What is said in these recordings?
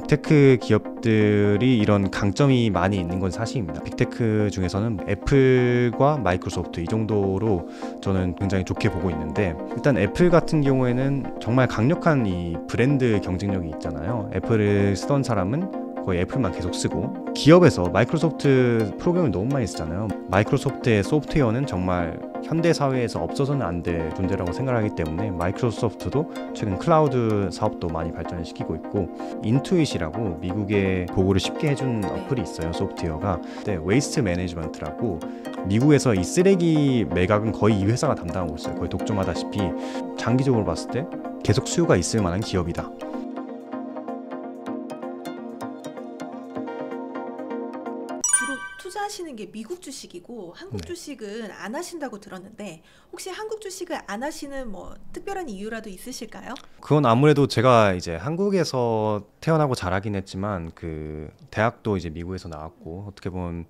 빅테크 기업들이 이런 강점이 많이 있는 건 사실입니다. 빅테크 중에서는 애플과 마이크로소프트 이 정도로 저는 굉장히 좋게 보고 있는데, 일단 애플 같은 경우에는 정말 강력한 이 브랜드 경쟁력이 있잖아요. 애플을 쓰던 사람은 거의 애플만 계속 쓰고, 기업에서 마이크로소프트 프로그램을 너무 많이 쓰잖아요. 마이크로소프트의 소프트웨어는 정말 현대 사회에서 없어서는 안 될 존재라고 생각하기 때문에 마이크로소프트도 최근 클라우드 사업도 많이 발전시키고 있고, 인투잇이라고 미국의 보고를 쉽게 해준 어플이 있어요. 소프트웨어가 웨이스트 매니지먼트라고, 미국에서 이 쓰레기 매각은 거의 이 회사가 담당하고 있어요. 거의 독점하다시피. 장기적으로 봤을 때 계속 수요가 있을 만한 기업이다. 주로 투자하시는 게 미국 주식이고 한국 네. 주식은 안 하신다고 들었는데, 혹시 한국 주식을 안 하시는 뭐 특별한 이유라도 있으실까요? 그건 아무래도 제가 이제 한국에서 태어나고 자라긴 했지만 그 대학도 이제 미국에서 나왔고, 어떻게 보면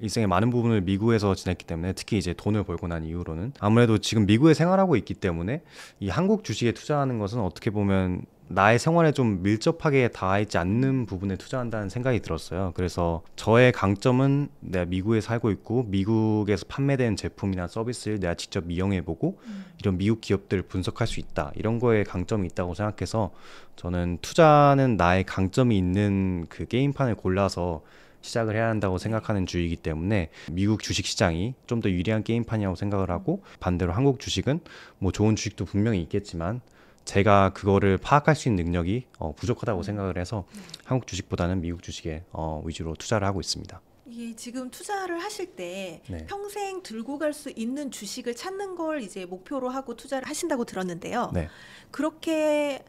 일생의 많은 부분을 미국에서 지냈기 때문에, 특히 이제 돈을 벌고 난 이후로는 아무래도 지금 미국에 생활하고 있기 때문에 이 한국 주식에 투자하는 것은 어떻게 보면 나의 생활에 좀 밀접하게 닿아 있지 않는 부분에 투자한다는 생각이 들었어요. 그래서 저의 강점은 내가 미국에 살고 있고 미국에서 판매된 제품이나 서비스를 내가 직접 이용해보고 이런 미국 기업들을 분석할 수 있다, 이런 거에 강점이 있다고 생각해서 저는 투자는 나의 강점이 있는 그 게임판을 골라서 시작을 해야 한다고 생각하는 주의이기 때문에 미국 주식 시장이 좀 더 유리한 게임판이라고 생각을 하고, 반대로 한국 주식은 뭐 좋은 주식도 분명히 있겠지만 제가 그거를 파악할 수 있는 능력이 부족하다고 생각을 해서 한국 주식보다는 미국 주식에 위주로 투자를 하고 있습니다. 이게 지금 투자를 하실 때 네. 평생 들고 갈 수 있는 주식을 찾는 걸 이제 목표로 하고 투자를 하신다고 들었는데요. 네. 그렇게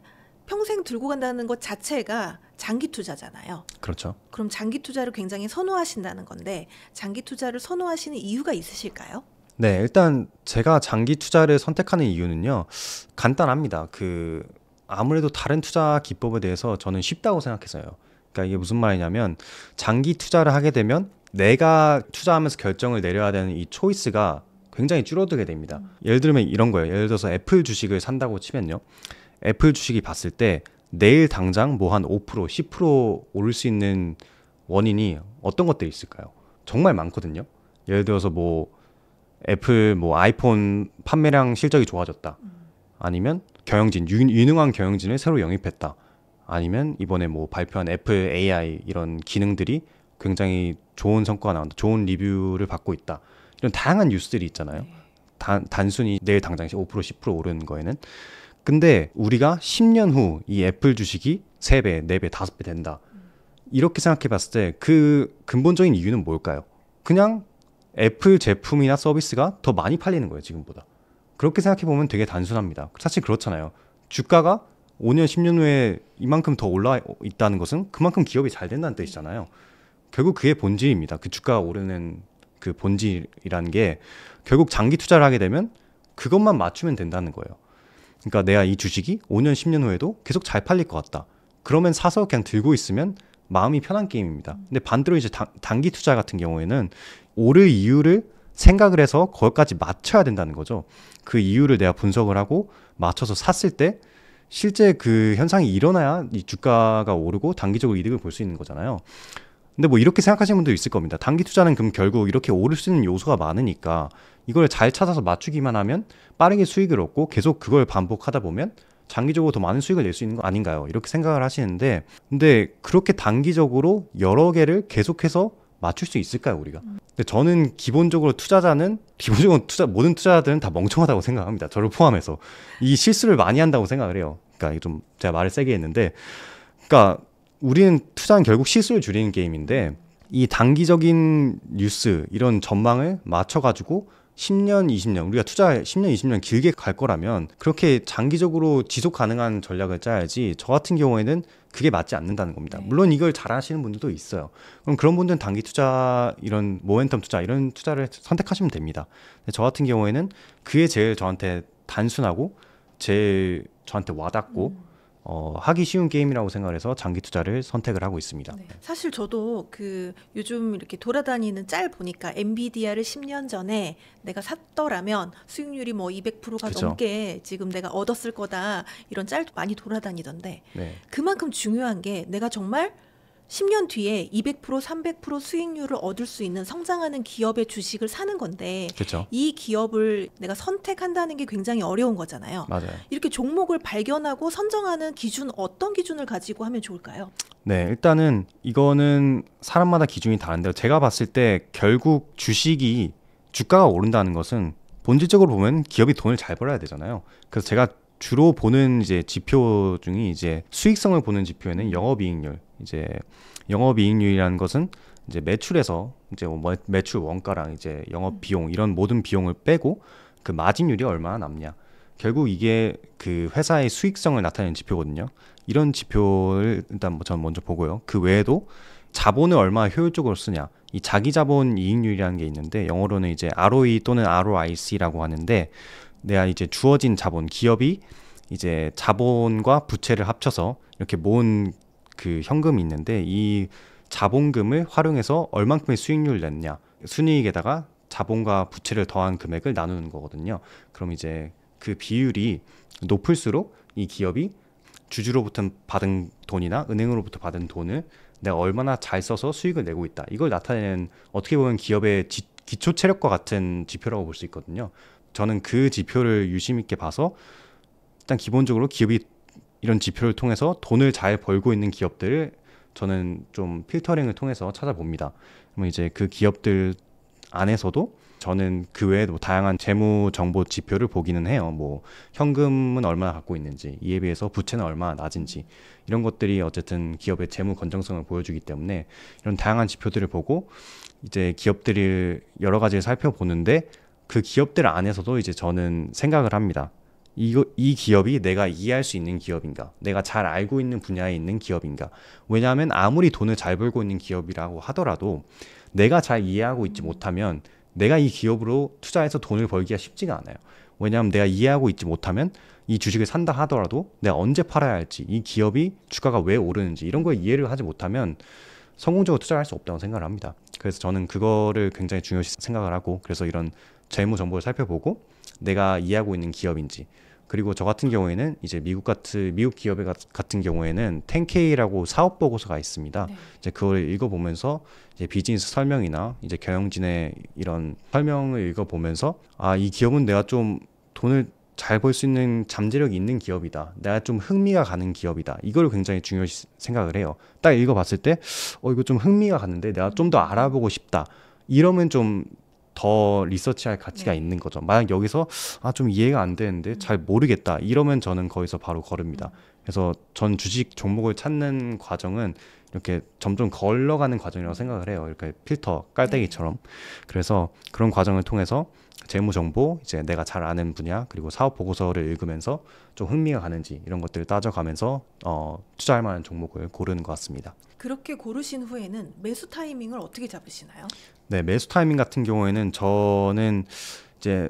평생 들고 간다는 것 자체가 장기 투자잖아요. 그렇죠. 그럼 장기 투자를 굉장히 선호하신다는 건데, 장기 투자를 선호하시는 이유가 있으실까요? 네, 일단 제가 장기 투자를 선택하는 이유는요, 간단합니다. 아무래도 다른 투자 기법에 대해서 저는 쉽다고 생각해서요. 그러니까 이게 무슨 말이냐면, 장기 투자를 하게 되면 내가 투자하면서 결정을 내려야 되는 이 초이스가 굉장히 줄어들게 됩니다. 예를 들면 이런 거예요. 예를 들어서 애플 주식을 산다고 치면요, 애플 주식이 봤을 때 내일 당장 뭐 한 5%, 10% 오를 수 있는 원인이 어떤 것들이 있을까요? 정말 많거든요. 예를 들어서 뭐 애플 뭐 아이폰 판매량 실적이 좋아졌다, 아니면 경영진, 유능한 경영진을 새로 영입했다, 아니면 이번에 뭐 발표한 애플 AI 이런 기능들이 굉장히 좋은 성과가 나온다, 좋은 리뷰를 받고 있다, 이런 다양한 뉴스들이 있잖아요. 단순히 내일 당장 5%, 10% 오르는 거에는. 근데 우리가 10년 후 이 애플 주식이 3배, 4배, 5배 된다, 이렇게 생각해 봤을 때 그 근본적인 이유는 뭘까요? 그냥 애플 제품이나 서비스가 더 많이 팔리는 거예요, 지금보다. 그렇게 생각해 보면 되게 단순합니다. 사실 그렇잖아요. 주가가 5년, 10년 후에 이만큼 더 올라 있다는 것은 그만큼 기업이 잘 된다는 뜻이잖아요. 결국 그게 본질입니다. 그 주가가 오르는 그 본질이라는 게, 결국 장기 투자를 하게 되면 그것만 맞추면 된다는 거예요. 그러니까 내가 이 주식이 5년, 10년 후에도 계속 잘 팔릴 것 같다, 그러면 사서 그냥 들고 있으면 마음이 편한 게임입니다. 근데 반대로 이제 단기 투자 같은 경우에는 오를 이유를 생각을 해서 거기까지 맞춰야 된다는 거죠. 그 이유를 내가 분석을 하고 맞춰서 샀을 때 실제 그 현상이 일어나야 이 주가가 오르고 단기적으로 이득을 볼 수 있는 거잖아요. 근데 뭐 이렇게 생각하시는 분도 있을 겁니다. 단기 투자는 그럼 결국 이렇게 오를 수 있는 요소가 많으니까 이걸 잘 찾아서 맞추기만 하면 빠르게 수익을 얻고 계속 그걸 반복하다 보면 장기적으로 더 많은 수익을 낼 수 있는 거 아닌가요? 이렇게 생각을 하시는데, 근데 그렇게 단기적으로 여러 개를 계속해서 맞출 수 있을까요, 우리가? 근데 저는 기본적으로 모든 투자자들은 다 멍청하다고 생각합니다. 저를 포함해서. 이 실수를 많이 한다고 생각을 해요. 그러니까 좀 제가 말을 세게 했는데, 그러니까 우리는 투자는 결국 실수를 줄이는 게임인데, 이 단기적인 뉴스, 이런 전망을 맞춰가지고 10년, 20년, 우리가 투자 10년, 20년 길게 갈 거라면 그렇게 장기적으로 지속 가능한 전략을 짜야지, 저 같은 경우에는 그게 맞지 않는다는 겁니다. 물론 이걸 잘 하시는 분들도 있어요. 그럼 그런 분들은 단기 투자, 이런 모멘텀 투자, 이런 투자를 선택하시면 됩니다. 근데 저 같은 경우에는 그게 제일 저한테 단순하고 제일 저한테 와닿고 하기 쉬운 게임이라고 생각해서 장기 투자를 선택을 하고 있습니다. 네. 사실 저도 그 요즘 이렇게 돌아다니는 짤 보니까 엔비디아를 10년 전에 내가 샀더라면 수익률이 뭐 200%가 그쵸. 넘게 지금 내가 얻었을 거다 이런 짤도 많이 돌아다니던데 네, 그만큼 중요한 게 내가 정말 10년 뒤에 200%, 300% 수익률을 얻을 수 있는 성장하는 기업의 주식을 사는 건데 그렇죠. 이 기업을 내가 선택한다는 게 굉장히 어려운 거잖아요. 맞아요. 이렇게 종목을 발견하고 선정하는 기준 어떤 기준을 가지고 하면 좋을까요? 네, 일단은 이거는 사람마다 기준이 다른데요. 제가 봤을 때 결국 주식이 주가가 오른다는 것은 본질적으로 보면 기업이 돈을 잘 벌어야 되잖아요. 그래서 제가 주로 보는 이제 지표 중에 이제 수익성을 보는 지표에는 영업이익률, 이제 영업이익률이라는 것은 이제 매출에서 이제 뭐 매출 원가랑 이제 영업 비용 이런 모든 비용을 빼고 그 마진율이 얼마나 남냐. 결국 이게 그 회사의 수익성을 나타내는 지표거든요. 이런 지표를 일단 저는 먼저 보고요. 그 외에도 자본을 얼마나 효율적으로 쓰냐. 이 자기 자본 이익률이라는 게 있는데 영어로는 이제 ROE 또는 ROIC라고 하는데 내가 이제 주어진 자본, 기업이 이제 자본과 부채를 합쳐서 이렇게 모은 그 현금이 있는데 이 자본금을 활용해서 얼만큼의 수익률을 냈냐. 순이익에다가 자본과 부채를 더한 금액을 나누는 거거든요. 그럼 이제 그 비율이 높을수록 이 기업이 주주로부터 받은 돈이나 은행으로부터 받은 돈을 내가 얼마나 잘 써서 수익을 내고 있다. 이걸 나타내는 어떻게 보면 기업의 기초 체력과 같은 지표라고 볼 수 있거든요. 저는 그 지표를 유심 있게 봐서 일단 기본적으로 기업이 이런 지표를 통해서 돈을 잘 벌고 있는 기업들을 저는 좀 필터링을 통해서 찾아봅니다. 그러면 이제 그 기업들 안에서도 저는 그 외에도 다양한 재무 정보 지표를 보기는 해요. 뭐 현금은 얼마나 갖고 있는지, 이에 비해서 부채는 얼마나 낮은지 이런 것들이 어쨌든 기업의 재무 건전성을 보여주기 때문에 이런 다양한 지표들을 보고 이제 기업들을 여러 가지를 살펴보는데 그 기업들 안에서도 이제 저는 생각을 합니다. 이 기업이 내가 이해할 수 있는 기업인가? 내가 잘 알고 있는 분야에 있는 기업인가? 왜냐하면 아무리 돈을 잘 벌고 있는 기업이라고 하더라도 내가 잘 이해하고 있지 못하면 내가 이 기업으로 투자해서 돈을 벌기가 쉽지가 않아요. 왜냐하면 내가 이해하고 있지 못하면 이 주식을 산다 하더라도 내가 언제 팔아야 할지, 이 기업이 주가가 왜 오르는지 이런 걸 이해를 하지 못하면 성공적으로 투자를 할 수 없다고 생각을 합니다. 그래서 저는 그거를 굉장히 중요시 생각을 하고 그래서 이런 재무 정보를 살펴보고 내가 이해하고 있는 기업인지 그리고 저 같은 경우에는 이제 미국 기업 같은 경우에는 10K라고 사업 보고서가 있습니다. 네. 이제 그걸 읽어보면서 이제 비즈니스 설명이나 이제 경영진의 이런 설명을 읽어보면서 아, 이 기업은 내가 좀 돈을 잘 벌 수 있는 잠재력이 있는 기업이다. 내가 좀 흥미가 가는 기업이다. 이걸 굉장히 중요시 생각을 해요. 딱 읽어봤을 때 이거 좀 흥미가 가는데 내가 좀 더 알아보고 싶다. 이러면 좀 더 리서치할 가치가 네. 있는 거죠. 만약 여기서 좀 이해가 안 되는데 잘 모르겠다. 이러면 저는 거기서 바로 거릅니다. 그래서 전 주식 종목을 찾는 과정은 이렇게 점점 걸러가는 과정이라고 생각을 해요. 이렇게 필터 깔때기처럼. 그래서 그런 과정을 통해서 재무 정보, 이제 내가 잘 아는 분야, 그리고 사업 보고서를 읽으면서 좀 흥미가 가는지 이런 것들을 따져가면서 투자할 만한 종목을 고르는 것 같습니다. 그렇게 고르신 후에는 매수 타이밍을 어떻게 잡으시나요? 네, 매수 타이밍 같은 경우에는 저는 이제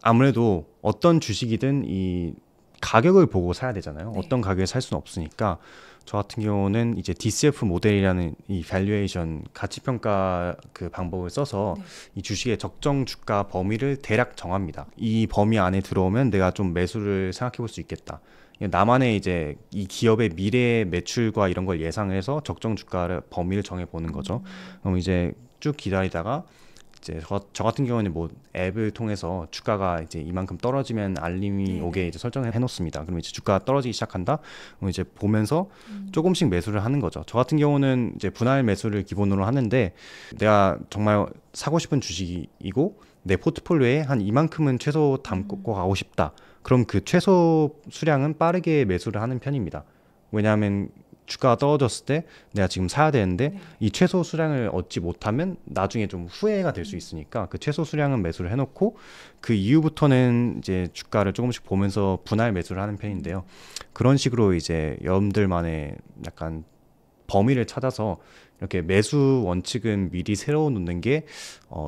아무래도 어떤 주식이든 이 가격을 보고 사야 되잖아요. 네. 어떤 가격에 살 수는 없으니까 저 같은 경우는 이제 DCF 모델이라는 이 밸류에이션 가치평가 그 방법을 써서 네. 이 주식의 적정 주가 범위를 대략 정합니다. 이 범위 안에 들어오면 내가 좀 매수를 생각해 볼 수 있겠다. 나만의 이제 이 기업의 미래 매출과 이런 걸 예상해서 적정 주가를 범위를 정해 보는 거죠. 그럼 이제 쭉 기다리다가 이제 저 같은 경우는 뭐 앱을 통해서 주가가 이제 이만큼 떨어지면 알림이 네네. 오게 이제 설정을 해놓습니다. 그럼 이제 주가가 떨어지기 시작한다. 그럼 이제 보면서 조금씩 매수를 하는 거죠. 저 같은 경우는 이제 분할 매수를 기본으로 하는데 내가 정말 사고 싶은 주식이고 내 포트폴리오에 한 이만큼은 최소 담고 가고 싶다. 그럼 그 최소 수량은 빠르게 매수를 하는 편입니다. 왜냐하면 주가가 떨어졌을 때 내가 지금 사야 되는데 네. 이 최소 수량을 얻지 못하면 나중에 좀 후회가 될 수 있으니까 그 최소 수량은 매수를 해놓고 그 이후부터는 이제 주가를 조금씩 보면서 분할 매수를 하는 편인데요. 그런 식으로 이제 여러분들만의 약간 범위를 찾아서 이렇게 매수 원칙은 미리 세워 놓는 게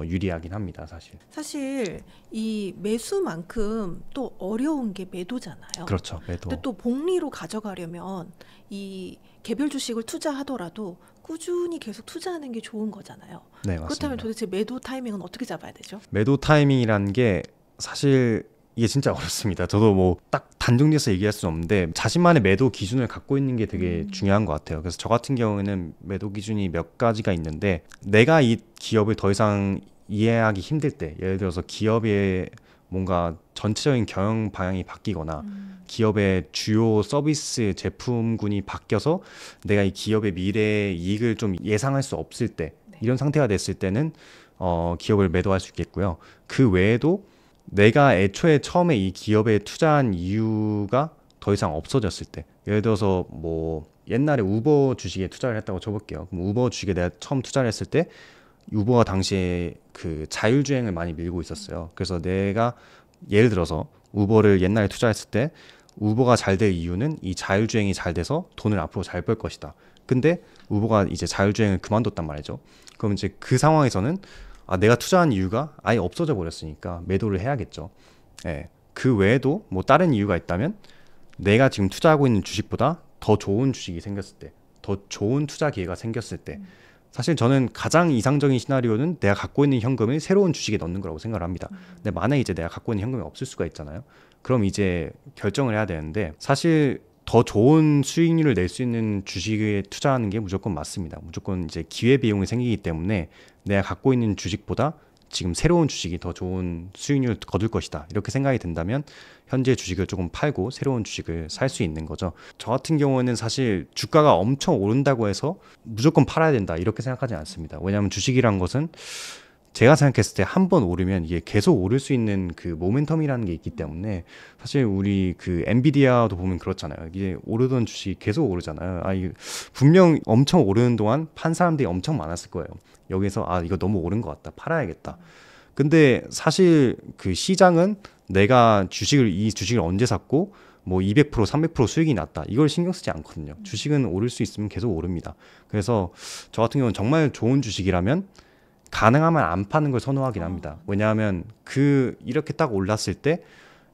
유리하긴 합니다, 사실. 사실 이 매수만큼 또 어려운 게 매도잖아요. 그렇죠, 매도. 근데 또 복리로 가져가려면 이 개별 주식을 투자하더라도 꾸준히 계속 투자하는 게 좋은 거잖아요. 네, 그렇다면 맞습니다. 도대체 매도 타이밍은 어떻게 잡아야 되죠? 매도 타이밍이라는 게 사실 이게 진짜 어렵습니다. 저도 뭐 딱 단정지어서 얘기할 수는 없는데 자신만의 매도 기준을 갖고 있는 게 되게 중요한 것 같아요. 그래서 저 같은 경우에는 매도 기준이 몇 가지가 있는데 내가 이 기업을 더 이상 이해하기 힘들 때, 예를 들어서 기업의 뭔가 전체적인 경영 방향이 바뀌거나 기업의 주요 서비스 제품군이 바뀌어서 내가 이 기업의 미래 이익을 좀 예상할 수 없을 때, 이런 상태가 됐을 때는 기업을 매도할 수 있겠고요. 그 외에도 내가 애초에 처음에 이 기업에 투자한 이유가 더 이상 없어졌을 때, 예를 들어서 뭐 옛날에 우버 주식에 투자를 했다고 쳐볼게요. 그럼 우버 주식에 내가 처음 투자를 했을 때 우버가 당시에 그 자율주행을 많이 밀고 있었어요. 그래서 내가 예를 들어서 우버를 옛날에 투자했을 때 우버가 잘 될 이유는 이 자율주행이 잘 돼서 돈을 앞으로 잘 벌 것이다. 근데 우버가 이제 자율주행을 그만뒀단 말이죠. 그럼 이제 그 상황에서는 내가 투자한 이유가 아예 없어져 버렸으니까 매도를 해야겠죠. 예. 그 외에도 뭐 다른 이유가 있다면 내가 지금 투자하고 있는 주식보다 더 좋은 주식이 생겼을 때, 더 좋은 투자 기회가 생겼을 때, 사실 저는 가장 이상적인 시나리오는 내가 갖고 있는 현금을 새로운 주식에 넣는 거라고 생각을 합니다. 근데 만약에 이제 내가 갖고 있는 현금이 없을 수가 있잖아요. 그럼 이제 결정을 해야 되는데, 사실 더 좋은 수익률을 낼 수 있는 주식에 투자하는 게 무조건 맞습니다. 무조건 이제 기회비용이 생기기 때문에 내가 갖고 있는 주식보다 지금 새로운 주식이 더 좋은 수익률을 거둘 것이다, 이렇게 생각이 든다면 현재 주식을 조금 팔고 새로운 주식을 살 수 있는 거죠. 저 같은 경우는 사실 주가가 엄청 오른다고 해서 무조건 팔아야 된다, 이렇게 생각하지 않습니다. 왜냐하면 주식이란 것은 제가 생각했을 때 한 번 오르면 이게 계속 오를 수 있는 그 모멘텀이라는 게 있기 때문에, 사실 우리 그 엔비디아도 보면 그렇잖아요. 이게 오르던 주식이 계속 오르잖아요. 이게 분명 엄청 오르는 동안 판 사람들이 엄청 많았을 거예요. 여기서 이거 너무 오른 것 같다, 팔아야겠다. 근데 사실 그 시장은 내가 이 주식을 언제 샀고 뭐 200%, 300% 수익이 났다, 이걸 신경 쓰지 않거든요. 주식은 오를 수 있으면 계속 오릅니다. 그래서 저 같은 경우는 정말 좋은 주식이라면 가능하면 안 파는 걸 선호하긴 합니다. 왜냐하면 이렇게 딱 올랐을 때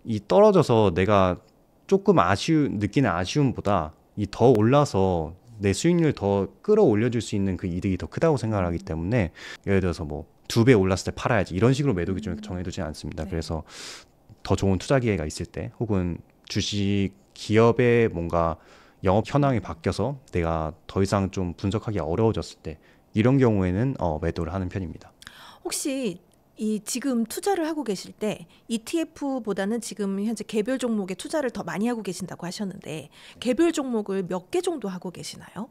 이 떨어져서 내가 조금 느끼는 아쉬움보다 이 더 올라서 내 수익률 더 끌어올려 줄 수 있는 그 이득이 더 크다고 생각을 하기 때문에, 예를 들어서 뭐 2배 올랐을 때 팔아야지, 이런 식으로 매도 기준을 정해두지 않습니다. 그래서 더 좋은 투자 기회가 있을 때, 혹은 주식 기업의 뭔가 영업 현황이 바뀌어서 내가 더 이상 좀 분석하기 어려워졌을 때, 이런 경우에는 매도를 하는 편입니다. 혹시 이 지금 투자를 하고 계실 때 ETF보다는 지금 현재 개별 종목에 투자를 더 많이 하고 계신다고 하셨는데, 개별 종목을 몇 개 정도 하고 계시나요?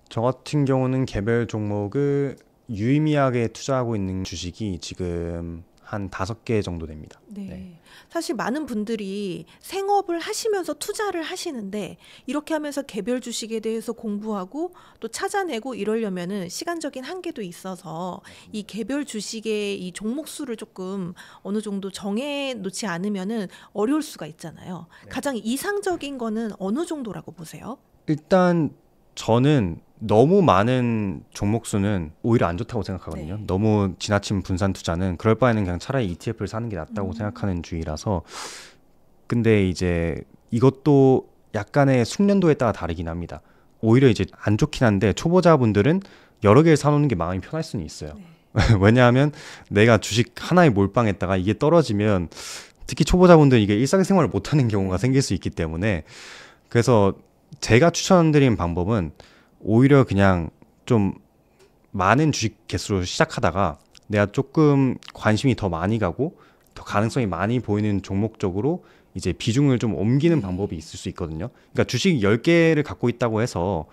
저 같은 경우는 개별 종목을 유의미하게 투자하고 있는 주식이 지금 한 5개 정도 됩니다. 네. 사실 많은 분들이 생업을 하시면서 투자를 하시는데, 이렇게 하면서 개별 주식에 대해서 공부하고 또 찾아내고 이러려면은 시간적인 한계도 있어서 이 개별 주식의 이 종목 수를 조금 어느 정도 정해 놓지 않으면은 어려울 수가 있잖아요. 가장 이상적인 거는 어느 정도라고 보세요? 일단 저는 너무 많은 종목 수는 오히려 안 좋다고 생각하거든요. 네. 너무 지나친 분산 투자는 그럴 바에는 그냥 차라리 ETF를 사는 게 낫다고 생각하는 주의라서. 근데 이제 이것도 약간의 숙련도에 따라 다르긴 합니다. 오히려 이제 안 좋긴 한데 초보자분들은 여러 개를 사놓는 게 마음이 편할 수는 있어요. 왜냐하면 내가 주식 하나에 몰빵했다가 이게 떨어지면, 특히 초보자분들은 이게 일상생활을 못하는 경우가 생길 수 있기 때문에, 그래서 제가 추천드리는 방법은 오히려 그냥 좀 많은 주식 개수로 시작하다가 내가 조금 관심이 더 많이 가고 더 가능성이 많이 보이는 종목 쪽으로 이제 비중을 좀 옮기는 방법이 있을 수 있거든요. 그러니까 주식 10개를 갖고 있다고 해서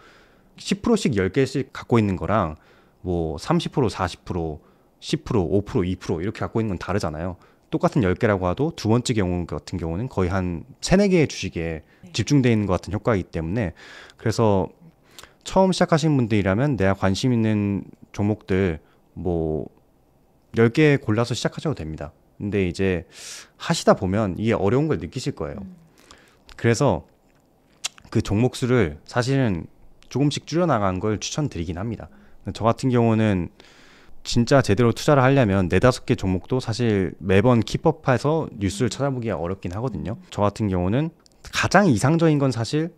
10%씩 10개씩 갖고 있는 거랑 뭐 30%, 40%, 10%, 5%, 2% 이렇게 갖고 있는 건 다르잖아요. 똑같은 10개라고 해도 두 번째 경우 같은 경우는 거의 한 3, 4개의 주식에 집중되어 있는 것 같은 효과이기 때문에, 그래서 처음 시작하시는 분들이라면 내가 관심 있는 종목들 뭐 10개 골라서 시작하셔도 됩니다. 근데 이제 하시다 보면 이게 어려운 걸 느끼실 거예요. 그래서 그 종목 수를 사실은 조금씩 줄여나간 걸 추천드리긴 합니다. 저 같은 경우는 진짜 제대로 투자를 하려면 4-5개 종목도 사실 매번 킵업해서 뉴스를 찾아보기가 어렵긴 하거든요. 저 같은 경우는 가장 이상적인 건 사실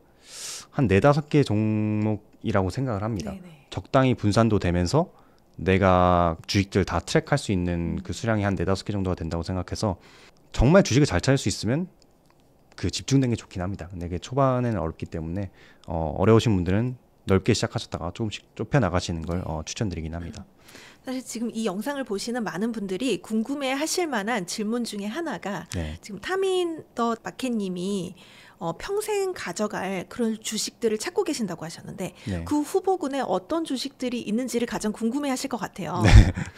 한 4-5개 종목이라고 생각을 합니다. 네네. 적당히 분산도 되면서 내가 주식들 다 트랙할 수 있는 그 수량이 한 4-5개 정도가 된다고 생각해서 정말 주식을 잘 찾을 수 있으면 그 집중된 게 좋긴 합니다. 근데 이게 초반에는 어렵기 때문에 어려우신 분들은 넓게 시작하셨다가 조금씩 좁혀 나가시는 걸 추천드리긴 합니다. 사실 지금 이 영상을 보시는 많은 분들이 궁금해 하실 만한 질문 중에 하나가 네. 지금 타민 더 마켓님이 평생 가져갈 그런 주식들을 찾고 계신다고 하셨는데 네. 그 후보군에 어떤 주식들이 있는지를 가장 궁금해 하실 것 같아요.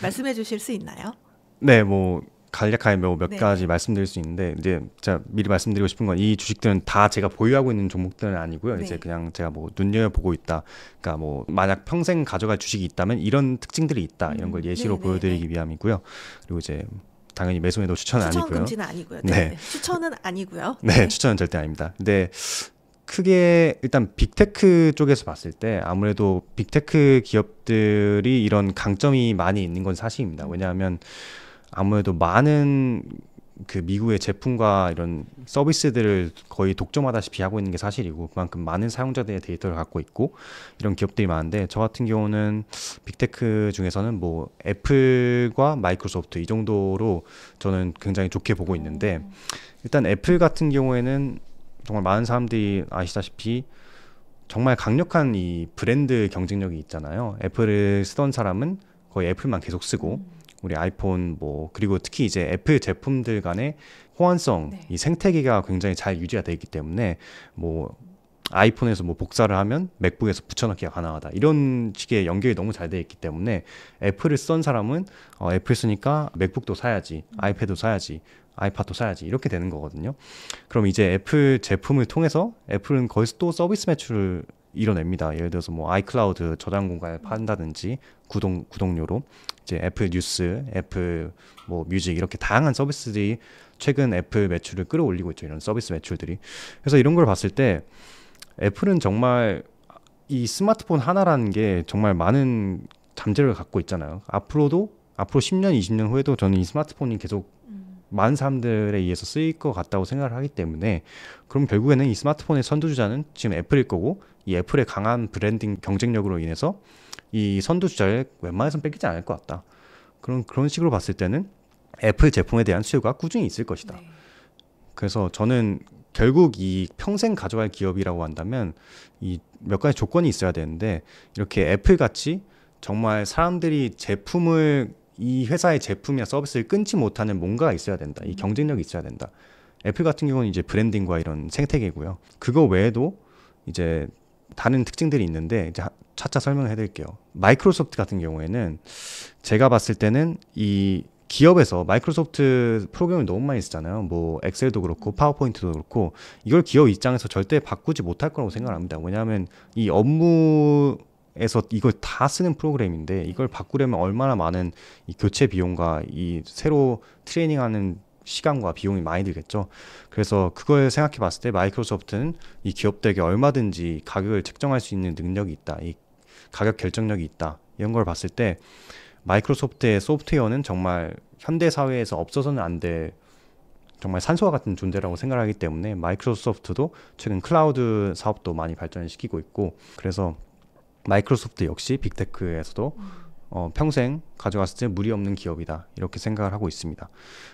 말씀해 주실 수 있나요? 네, 뭐 간략하게 몇 네. 가지 말씀드릴 수 있는데 이제 제가 미리 말씀드리고 싶은 건 이 주식들은 다 제가 보유하고 있는 종목들은 아니고요. 네. 이제 그냥 제가 뭐 눈여겨보고 있다. 그러니까 뭐 만약 평생 가져갈 주식이 있다면 이런 특징들이 있다. 이런 걸 예시로 네네네. 보여드리기 위함이고요. 그리고 이제 당연히 매수매도 추천은 추천 아니고요. 금지는 아니고요. 네. 네. 추천은 아니고요. 네, 추천은 절대 아닙니다. 근데 크게 일단 빅테크 쪽에서 봤을 때 아무래도 빅테크 기업들이 이런 강점이 많이 있는 건 사실입니다. 왜냐하면 아무래도 많은 그 미국의 제품과 이런 서비스들을 거의 독점하다시피 하고 있는 게 사실이고 그만큼 많은 사용자들의 데이터를 갖고 있고 이런 기업들이 많은데 저 같은 경우는 빅테크 중에서는 뭐 애플과 마이크로소프트 이 정도로 저는 굉장히 좋게 보고 있는데 일단 애플 같은 경우에는 정말 많은 사람들이 아시다시피 정말 강력한 이 브랜드 경쟁력이 있잖아요. 애플을 쓰던 사람은 거의 애플만 계속 쓰고 우리 아이폰 뭐 그리고 특히 이제 애플 제품들 간의 호환성, 네. 이 생태계가 굉장히 잘 유지가 돼 있기 때문에 뭐 아이폰에서 뭐 복사를 하면 맥북에서 붙여넣기가 가능하다. 이런 식의 연결이 너무 잘 돼 있기 때문에 애플을 쓴 사람은 애플 쓰니까 맥북도 사야지, 아이패드도 사야지, 아이팟도 사야지 이렇게 되는 거거든요. 그럼 이제 애플 제품을 통해서 애플은 거기서 또 서비스 매출을 이뤄냅니다. 예를 들어서 뭐 아이클라우드 저장 공간을 판다든지 구독료로 이제 애플 뉴스, 애플 뭐 뮤직 이렇게 다양한 서비스들이 최근 애플 매출을 끌어올리고 있죠. 이런 서비스 매출들이. 그래서 이런 걸 봤을 때 애플은 정말 이 스마트폰 하나라는 게 정말 많은 잠재력을 갖고 있잖아요. 앞으로 10년, 20년 후에도 저는 이 스마트폰이 계속 많은 사람들에 의해서 쓰일 것 같다고 생각을 하기 때문에 그럼 결국에는 이 스마트폰의 선두주자는 지금 애플일 거고 이 애플의 강한 브랜딩 경쟁력으로 인해서 이 선두주자를 웬만해서는 뺏기지 않을 것 같다. 그런 식으로 봤을 때는 애플 제품에 대한 수요가 꾸준히 있을 것이다. 네. 그래서 저는 결국 이 평생 가져갈 기업이라고 한다면 이 몇 가지 조건이 있어야 되는데 이렇게 애플 같이 정말 사람들이 제품을 이 회사의 제품이나 서비스를 끊지 못하는 뭔가가 있어야 된다. 이 경쟁력이 있어야 된다. 애플 같은 경우는 이제 브랜딩과 이런 생태계고요. 그거 외에도 이제 다른 특징들이 있는데 이제 차차 설명을 해드릴게요. 마이크로소프트 같은 경우에는 제가 봤을 때는 이 기업에서 마이크로소프트 프로그램을 너무 많이 쓰잖아요. 뭐 엑셀도 그렇고 파워포인트도 그렇고 이걸 기업 입장에서 절대 바꾸지 못할 거라고 생각합니다. 왜냐하면 이 업무에서 이걸 다 쓰는 프로그램인데 이걸 바꾸려면 얼마나 많은 이 교체 비용과 이 새로 트레이닝하는 시간과 비용이 많이 들겠죠. 그래서 그걸 생각해 봤을 때 마이크로소프트는 이 기업들에게 얼마든지 가격을 책정할 수 있는 능력이 있다. 이 가격 결정력이 있다. 이런 걸 봤을 때 마이크로소프트의 소프트웨어는 정말 현대 사회에서 없어서는 안 될 정말 산소와 같은 존재라고 생각하기 때문에 마이크로소프트도 최근 클라우드 사업도 많이 발전시키고 있고 그래서 마이크로소프트 역시 빅테크에서도 평생 가져갔을 때 무리 없는 기업이다 이렇게 생각을 하고 있습니다.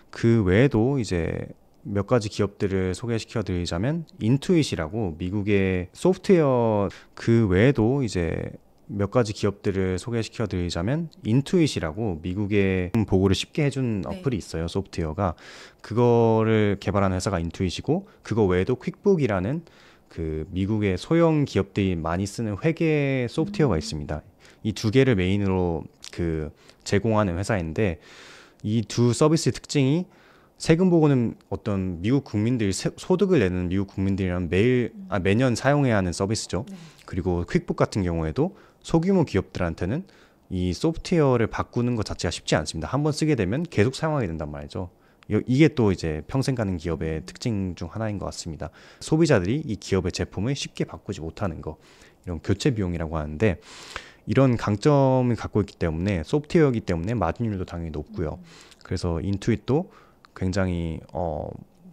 그 외에도 이제 몇 가지 기업들을 소개시켜 드리자면 인투잇이라고 미국의 소프트웨어 그 외에도 이제 몇 가지 기업들을 소개시켜 드리자면 인투잇이라고 미국의 보고를 쉽게 해준 네. 어플이 있어요. 소프트웨어가 그거를 개발한 회사가 인투잇이고 그거 외에도 퀵북이라는 그 미국의 소형 기업들이 많이 쓰는 회계 소프트웨어가 있습니다. 이 두 개를 메인으로 그 제공하는 회사인데 이 두 서비스의 특징이 세금 보고는 어떤 미국 국민들이 소득을 내는 미국 국민들이랑 매년 사용해야 하는 서비스죠. 네. 그리고 퀵북 같은 경우에도 소규모 기업들한테는 이 소프트웨어를 바꾸는 것 자체가 쉽지 않습니다. 한번 쓰게 되면 계속 사용하게 된단 말이죠. 이게 또 이제 평생 가는 기업의 특징 중 하나인 것 같습니다. 소비자들이 이 기업의 제품을 쉽게 바꾸지 못하는 거 이런 교체 비용이라고 하는데 이런 강점을 갖고 있기 때문에 소프트웨어이기 때문에 마진율도 당연히 높고요. 그래서 인투잇도 굉장히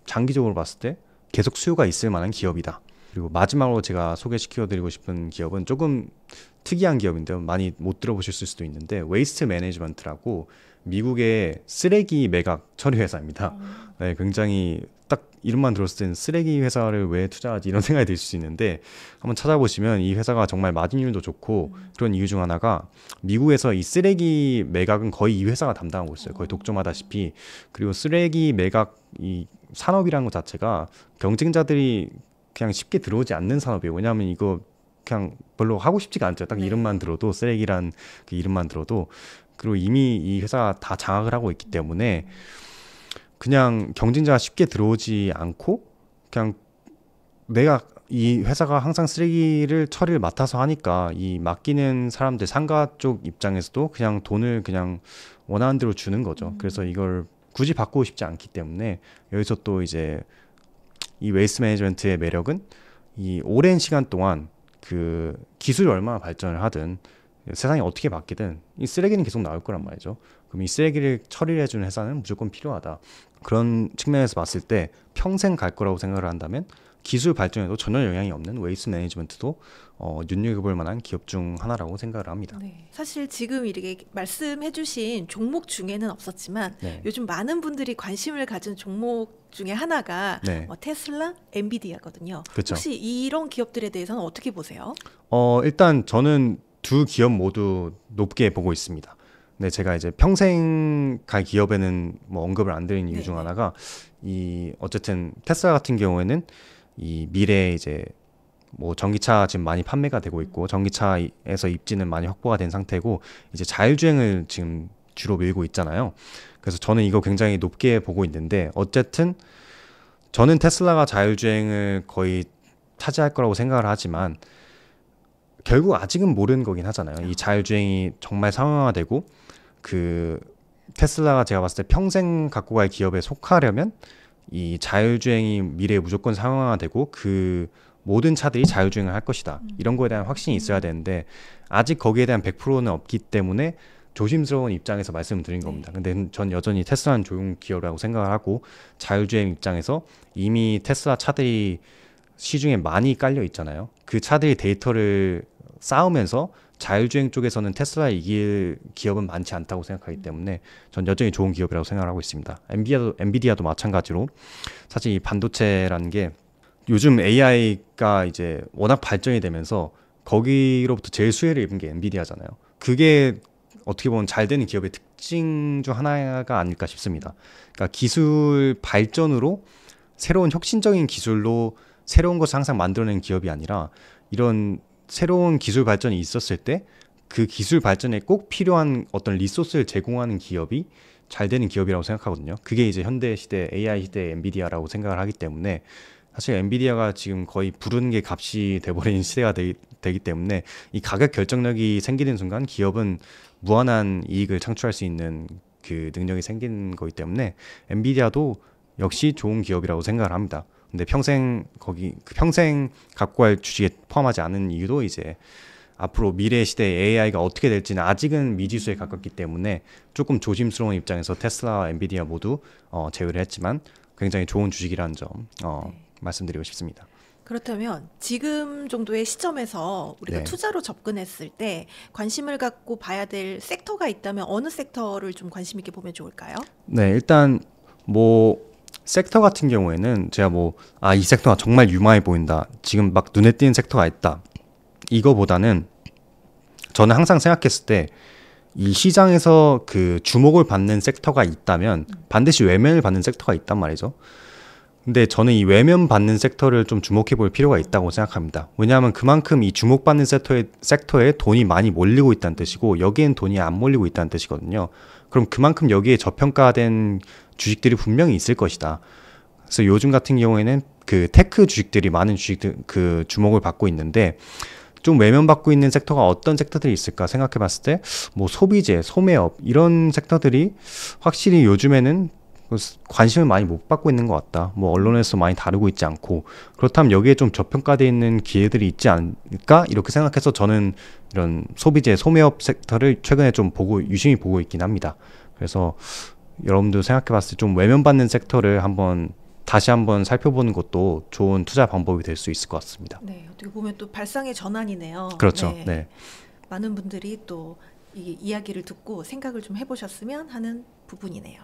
장기적으로 봤을 때 계속 수요가 있을 만한 기업이다. 그리고 마지막으로 제가 소개시켜드리고 싶은 기업은 조금 특이한 기업인데요. 많이 못 들어보셨을 수도 있는데 웨이스트 매니지먼트라고 미국의 쓰레기 매각 처리 회사입니다. 네, 굉장히 딱 이름만 들었을 때는 쓰레기 회사를 왜 투자하지 이런 생각이 들 수 있는데 한번 찾아보시면 이 회사가 정말 마진율도 좋고 그런 이유 중 하나가 미국에서 이 쓰레기 매각은 거의 이 회사가 담당하고 있어요. 거의 독점하다시피. 그리고 쓰레기 매각 이 산업이라는 것 자체가 경쟁자들이 그냥 쉽게 들어오지 않는 산업이에요. 왜냐하면 이거 그냥 별로 하고 싶지가 않죠. 딱 이름만 들어도 쓰레기란 그 이름만 들어도. 그리고 이미 이 회사가 다 장악을 하고 있기 때문에 그냥 경쟁자가 쉽게 들어오지 않고 그냥 내가 이 회사가 항상 쓰레기를 처리를 맡아서 하니까 이 맡기는 사람들 상가 쪽 입장에서도 그냥 돈을 그냥 원하는 대로 주는 거죠. 그래서 이걸 굳이 바꾸고 싶지 않기 때문에 여기서 또 이제 이 웨이스트 매니지먼트의 매력은 이 오랜 시간 동안 그 기술이 얼마나 발전을 하든 세상이 어떻게 바뀌든 이 쓰레기는 계속 나올 거란 말이죠. 그럼 이 쓰레기를 처리를 해주는 회사는 무조건 필요하다. 그런 측면에서 봤을 때 평생 갈 거라고 생각을 한다면 기술 발전에도 전혀 영향이 없는 웨이스트 매니지먼트도 눈여겨볼 만한 기업 중 하나라고 생각을 합니다. 네. 사실 지금 이렇게 말씀해주신 종목 중에는 없었지만 네. 요즘 많은 분들이 관심을 가진 종목 중에 하나가 네. 테슬라, 엔비디아거든요. 그쵸. 혹시 이런 기업들에 대해서는 어떻게 보세요? 일단 저는 두 기업 모두 높게 보고 있습니다. 네, 제가 이제 평생 갈 기업에는 뭐 언급을 안 드리는 이유 중 하나가 이 어쨌든 테슬라 같은 경우에는 이 미래에 이제 뭐 전기차 지금 많이 판매가 되고 있고 전기차에서 입지는 많이 확보가 된 상태고 이제 자율주행을 지금 주로 밀고 있잖아요. 그래서 저는 이거 굉장히 높게 보고 있는데 어쨌든 저는 테슬라가 자율주행을 거의 차지할 거라고 생각을 하지만 결국 아직은 모르는 거긴 하잖아요. 이 자율주행이 정말 상용화되고 그 테슬라가 제가 봤을 때 평생 갖고 갈 기업에 속하려면 이 자율주행이 미래에 무조건 상용화되고 그 모든 차들이 자율주행을 할 것이다. 이런 거에 대한 확신이 있어야 되는데 아직 거기에 대한 100%는 없기 때문에 조심스러운 입장에서 말씀을 드린 겁니다. 근데 전 여전히 테슬라는 좋은 기업이라고 생각을 하고 자율주행 입장에서 이미 테슬라 차들이 시중에 많이 깔려 있잖아요. 그 차들이 데이터를 쌓으면서 자율주행 쪽에서는 테슬라 이길 기업은 많지 않다고 생각하기 때문에 전 여전히 좋은 기업이라고 생각을 하고 있습니다. 엔비디아도 마찬가지로 사실 이 반도체라는 게 요즘 AI가 이제 워낙 발전이 되면서 거기로부터 제일 수혜를 입은 게 엔비디아잖아요. 그게 어떻게 보면 잘 되는 기업의 특징 중 하나가 아닐까 싶습니다. 그러니까 기술 발전으로 새로운 혁신적인 기술로 새로운 것을 항상 만들어내는 기업이 아니라 이런 새로운 기술 발전이 있었을 때 그 기술 발전에 꼭 필요한 어떤 리소스를 제공하는 기업이 잘 되는 기업이라고 생각하거든요. 그게 이제 현대 시대 AI 시대의 엔비디아라고 생각을 하기 때문에 사실 엔비디아가 지금 거의 부르는 게 값이 돼버린 시대가 되기 때문에 이 가격 결정력이 생기는 순간 기업은 무한한 이익을 창출할 수 있는 그 능력이 생기는 거기 때문에 엔비디아도 역시 좋은 기업이라고 생각을 합니다. 근데 평생 갖고 갈 주식에 포함하지 않은 이유도 이제 앞으로 미래 시대의 AI가 어떻게 될지는 아직은 미지수에 가깝기 때문에 조금 조심스러운 입장에서 테슬라와 엔비디아 모두 제외를 했지만 굉장히 좋은 주식이라는 점 말씀드리고 싶습니다. 그렇다면 지금 정도의 시점에서 우리가 투자로 접근했을 때 관심을 갖고 봐야 될 섹터가 있다면 어느 섹터를 좀 관심 있게 보면 좋을까요? 네, 일단 뭐 섹터 같은 경우에는 제가 이 섹터가 정말 유망해 보인다. 지금 막 눈에 띄는 섹터가 있다. 이거보다는 저는 항상 생각했을 때 이 시장에서 그 주목을 받는 섹터가 있다면 반드시 외면을 받는 섹터가 있단 말이죠. 근데 저는 이 외면 받는 섹터를 좀 주목해 볼 필요가 있다고 생각합니다. 왜냐하면 그만큼 이 주목받는 섹터에 돈이 많이 몰리고 있다는 뜻이고 여기엔 돈이 안 몰리고 있다는 뜻이거든요. 그럼 그만큼 여기에 저평가된 주식들이 분명히 있을 것이다. 그래서 요즘 같은 경우에는 그 테크 주식들이 많은 주식들 그 주목을 받고 있는데 좀 외면받고 있는 섹터가 어떤 섹터들이 있을까 생각해 봤을 때 뭐 소비재, 소매업 이런 섹터들이 확실히 요즘에는 관심을 많이 못 받고 있는 것 같다. 뭐 언론에서 많이 다루고 있지 않고 그렇다면 여기에 좀 저평가되어 있는 기회들이 있지 않을까 이렇게 생각해서 저는 이런 소비재 소매업 섹터를 최근에 좀 보고 유심히 보고 있긴 합니다. 그래서 여러분들 생각해봤을 때 좀 외면받는 섹터를 다시 한번 살펴보는 것도 좋은 투자 방법이 될 수 있을 것 같습니다. 네, 어떻게 보면 또 발상의 전환이네요. 그렇죠. 네. 네. 많은 분들이 또 이 이야기를 듣고 생각을 좀 해보셨으면 하는 부분이네요.